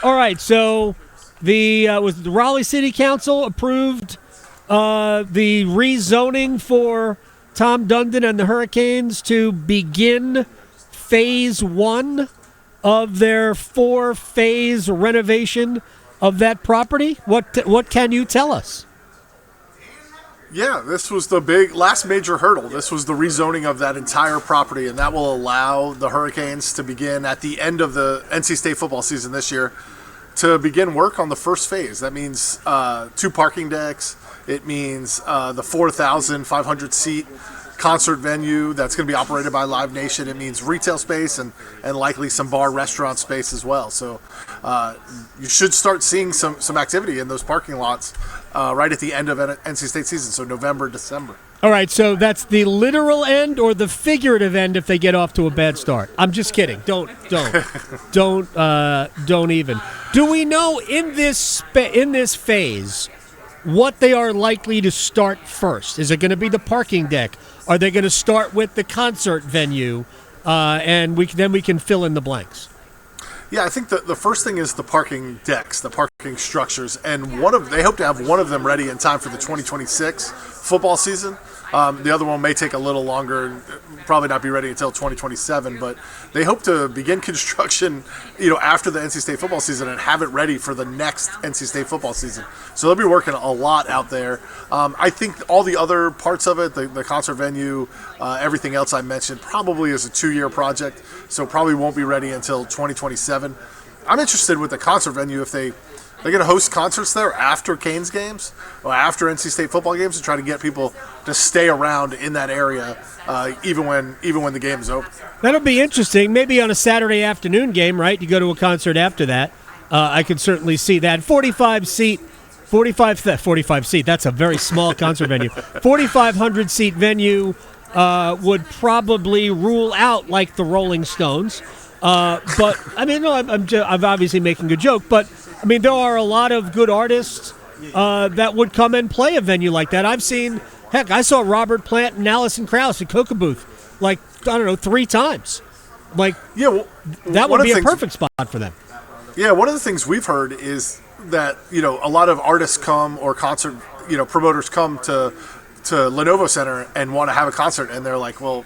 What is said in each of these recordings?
All right, so was the Raleigh City Council approved the rezoning for Tom Dundon and the Hurricanes to begin phase 1 of their 4-phase renovation of that property? What can you tell us? Yeah, this was the last major hurdle. This was the rezoning of that entire property, and that will allow the Hurricanes to begin at the end of the NC State football season this year to begin work on the first phase. That means 2 parking decks. It means the 4,500 seat concert venue that's going to be operated by Live Nation. It means retail space and likely some bar restaurant space as well. So you should start seeing some activity in those parking lots right at the end of NC State season, so November, December. All right, so that's the literal end or the figurative end if they get off to a bad start. I'm just kidding. Don't even. Do we know in this phase what they are likely to start first? Is it going to be the parking deck? Are they going to start with the concert venue? And we can fill in the blanks. Yeah, I think the first thing is the parking decks, the parking structures, and they hope to have one of them ready in time for the 2026 football season. The other one may take a little longer, probably not be ready until 2027, but they hope to begin construction, after the NC State football season and have it ready for the next NC State football season. So they'll be working a lot out there. I think all the other parts of it, the concert venue, everything else I mentioned, probably is a 2-year project, so probably won't be ready until 2027. I'm interested with the concert venue if they're going to host concerts there after Canes games or after NC State football games to try to get people to stay around in that area even when the game is over. That'll be interesting. Maybe on a Saturday afternoon game, right? You go to a concert after that. I could certainly see that. 45 seat. That's a very small concert venue. 4,500 seat venue would probably rule out like the Rolling Stones. But I mean, no, I'm obviously making a joke, but I mean, there are a lot of good artists that would come and play a venue like that. I saw Robert Plant and Alison Krauss at Coca Booth, 3 times. That would be a perfect spot for them. Yeah, one of the things we've heard is that, a lot of artists come or concert, promoters come to Lenovo Center and want to have a concert, and they're like, well,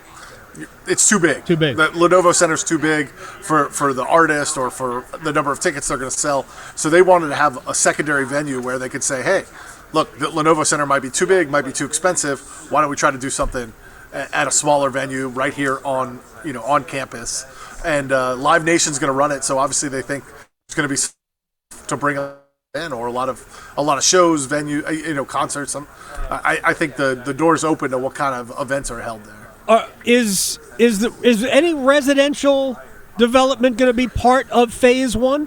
it's too big. Too big. The Lenovo Center's too big for the artist or for the number of tickets they're going to sell. So they wanted to have a secondary venue where they could say, hey, look, the Lenovo Center might be too big, might be too expensive. Why don't we try to do something at a smaller venue right here on campus? And Live Nation's going to run it, so obviously they think it's going to be to bring in or a lot of shows, venue, concerts. I think the door's open to what kind of events are held there. Is any residential development going to be part of Phase 1?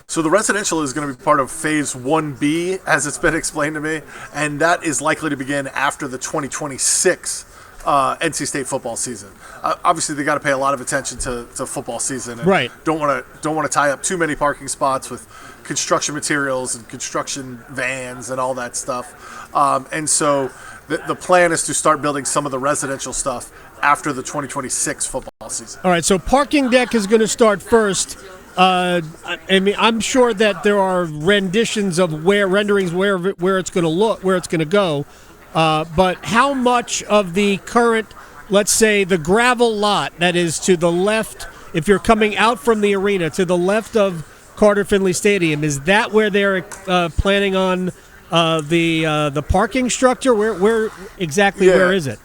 So the residential is going to be part of Phase 1B, as it's been explained to me, and that is likely to begin after the 2026 NC State football season. Obviously, they got to pay a lot of attention to football season, and right. Don't want to tie up too many parking spots with construction materials and construction vans and all that stuff. And so the plan is to start building some of the residential stuff after the 2026 football season. All right, so parking deck is going to start first. I'm sure that there are renditions of renderings where it's going to look, where it's going to go. But how much of the current, let's say, the gravel lot that is to the left, if you're coming out from the arena, to the left of Carter Finley Stadium, is that where they're planning on the parking structure? Where exactly? Yeah. Where is it?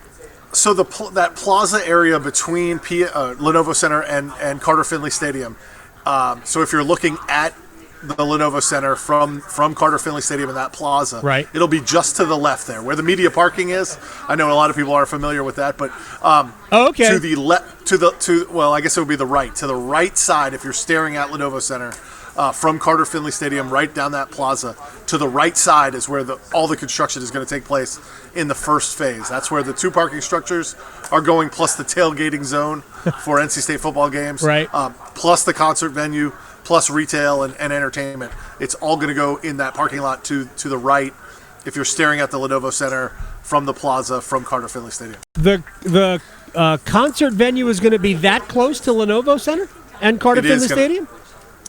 So that plaza area between Lenovo Center and Carter Finley Stadium. So if you're looking at the Lenovo Center from Carter Finley Stadium in that plaza, right. It'll be just to the left there, where the media parking is. I know a lot of people are familiar with that, but okay. To the left, I guess it would be the right. To the right side, if you're staring at Lenovo Center, from Carter Finley Stadium, right down that plaza, to the right side is where all the construction is going to take place in the first phase. That's where the 2 parking structures are going, plus the tailgating zone for NC State football games, right. Plus the concert venue, plus retail and entertainment. It's all going to go in that parking lot to the right if you're staring at the Lenovo Center from the plaza from Carter Finley Stadium. The concert venue is going to be that close to Lenovo Center and Carter Finley Stadium?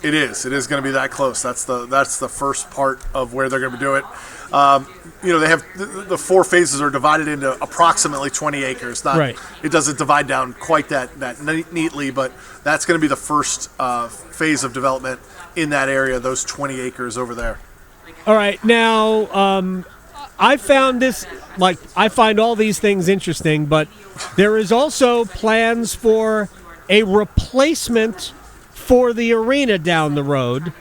It is. It is going to be that close. That's the first part of where they're going to do it. They have the 4 phases are divided into approximately 20 acres. Not, right. It doesn't divide down quite that neatly, but that's going to be the first phase of development in that area, those 20 acres over there. All right. Now, I found this, I find all these things interesting, but there is also plans for a replacement for the arena down the road.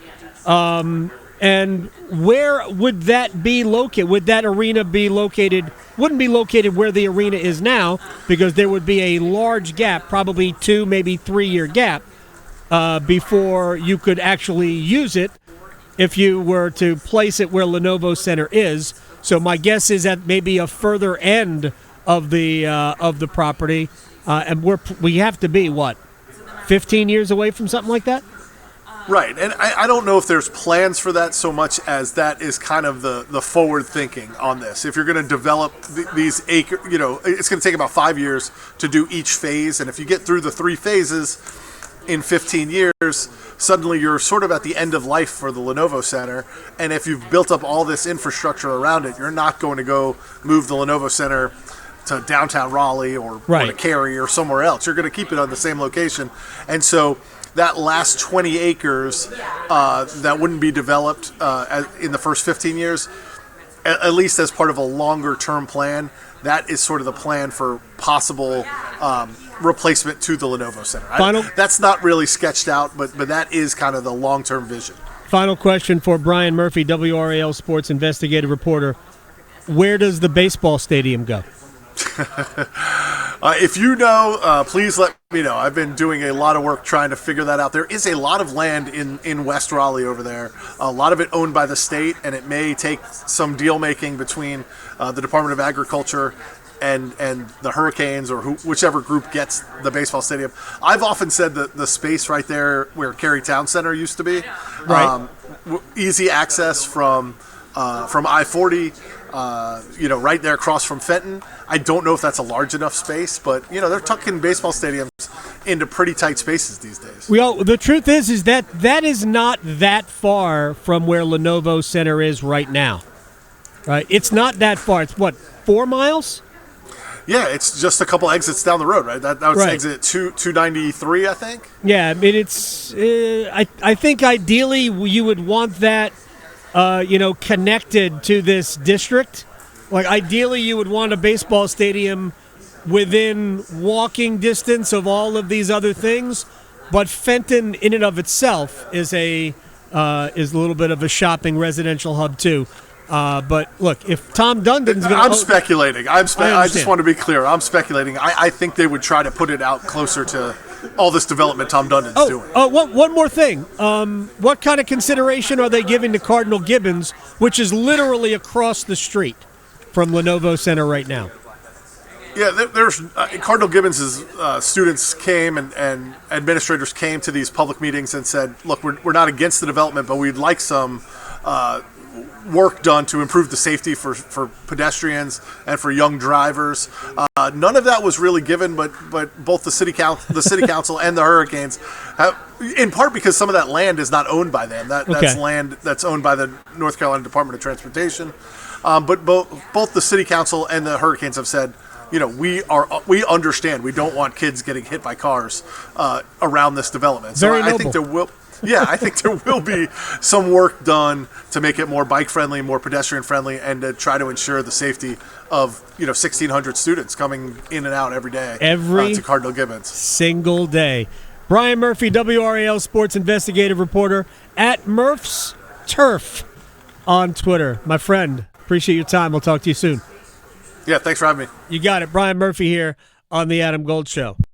And where would that be located? Would that arena be located? Wouldn't be located where the arena is now, because there would be a large gap, probably 2, maybe 3-year gap, before you could actually use it if you were to place it where Lenovo Center is. So my guess is at maybe a further end of the property, and we have to be 15 years away from something like that? Right, and I don't know if there's plans for that so much as that is kind of the forward thinking on this. If you're going to develop these it's going to take about 5 years to do each phase, and if you get through the 3 phases in 15 years, suddenly you're sort of at the end of life for the Lenovo Center, and if you've built up all this infrastructure around it, you're not going to go move the Lenovo Center to downtown Raleigh or to Cary or somewhere else. You're going to keep it on the same location, and so that last 20 acres that wouldn't be developed in the first 15 years, at least as part of a longer-term plan, that is sort of the plan for possible replacement to the Lenovo Center. That's not really sketched out, but that is kind of the long-term vision. Final question for Brian Murphy, WRAL Sports Investigative Reporter. Where does the baseball stadium go? If you know, please let me know. I've been doing a lot of work trying to figure that out. There is a lot of land in West Raleigh over there, a lot of it owned by the state, and it may take some deal making between the Department of Agriculture and the Hurricanes or whichever group gets the baseball stadium. I've often said that the space right there where Cary Town Center used to be, easy access from I-40, right there across from Fenton. I don't know if that's a large enough space, but they're tucking baseball stadiums into pretty tight spaces these days. Well, the truth is that is not that far from where Lenovo Center is right now. Right? It's not that far. It's 4 miles? Yeah, it's just a couple exits down the road, right? That was exit 293, I think. Yeah, I mean it's. I think ideally you would want that. Connected to this district. Ideally, you would want a baseball stadium within walking distance of all of these other things. But Fenton, in and of itself, is a little bit of a shopping residential hub too. But look, if Tom Dundon's going to... I'm speculating. I just want to be clear. I'm speculating. I think they would try to put it out closer to all this development Tom Dundon's doing. One more thing. What kind of consideration are they giving to Cardinal Gibbons, which is literally across the street from Lenovo Center right now? Yeah, there's Cardinal Gibbons' students came and administrators came to these public meetings and said, look, we're not against the development, but we'd like some work done to improve the safety for pedestrians and for young drivers. None of that was really given, but both the city council and the Hurricanes have, in part because some of that land is not owned by them. That's land that's owned by the North Carolina Department of Transportation. But both the city council and the Hurricanes have said, we understand we don't want kids getting hit by cars around this development. So I think there will. Yeah, I think there will be some work done to make it more bike-friendly, more pedestrian-friendly, and to try to ensure the safety of 1,600 students coming in and out every day to Cardinal Gibbons. Single day. Brian Murphy, WRAL Sports Investigative Reporter at Murph's Turf on Twitter. My friend, appreciate your time. We'll talk to you soon. Yeah, thanks for having me. You got it. Brian Murphy here on The Adam Gold Show.